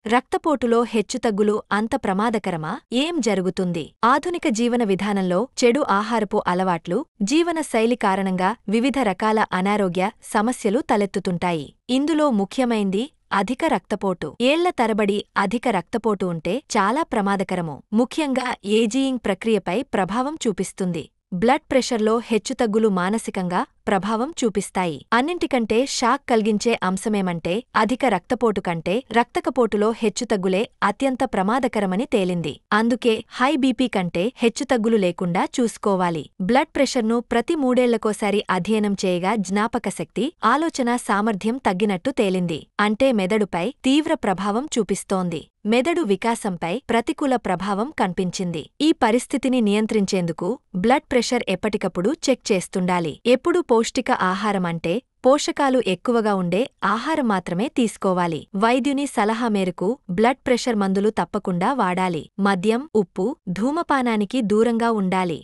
రక్తపోటులో హెచ్చుతగ్గులు అంత ప్రమాదకరమా? ఏం జరుగుతుంది? ఆధునిక జీవన విధానంలో చెడు ఆహారపు అలవాట్లు, జీవన శైలి కారణంగా వివిధ రకాల అనారోగ్య సమస్యలు తలెత్తుతుంటాయి. ఇందులో ముఖ్యమైంది అధిక రక్తపోటు. ఏళ్ల తరబడి అధిక రక్తపోటు ఉంటే చాలా ప్రమాదకరము. ముఖ్యంగా ఏజీయింగ్ ప్రక్రియపై ప్రభావం చూపిస్తుంది. బ్లడ్ ప్రెషర్లో హెచ్చుతగ్గులు మానసికంగా ప్రభావం చూపిస్తాయి. అన్నింటికంటే షాక్ కలిగించే అంశమేమంటే అధిక రక్తపోటు కంటే రక్తకపోటులో హెచ్చుతగ్గులే అత్యంత ప్రమాదకరమని తేలింది. అందుకే హై బీపీ కంటే హెచ్చుతగ్గులు లేకుండా చూసుకోవాలి. బ్లడ్ ప్రెషర్ను ప్రతి 3 ఏళ్లకోసారి అధ్యయనం చేయగా జ్ఞాపకశక్తి, ఆలోచన సామర్థ్యం తగ్గినట్టు తేలింది. అంటే మెదడుపై తీవ్ర ప్రభావం చూపిస్తోంది. మెదడు వికాసంపై ప్రతికూల ప్రభావం కనిపించింది. ఈ పరిస్థితిని నియంత్రించేందుకు బ్లడ్ ప్రెషర్ ఎప్పటికప్పుడు చెక్ చేస్తుండాలి. ఎప్పుడూ పౌష్టిక ఆహారం అంటే పోషకాలు ఎక్కువగా ఉండే ఆహారం మాత్రమే తీసుకోవాలి. వైద్యుని సలహా మేరకు బ్లడ్ ప్రెషర్ మందులు తప్పకుండా వాడాలి. మద్యం, ఉప్పు, ధూమపానానికి దూరంగా ఉండాలి.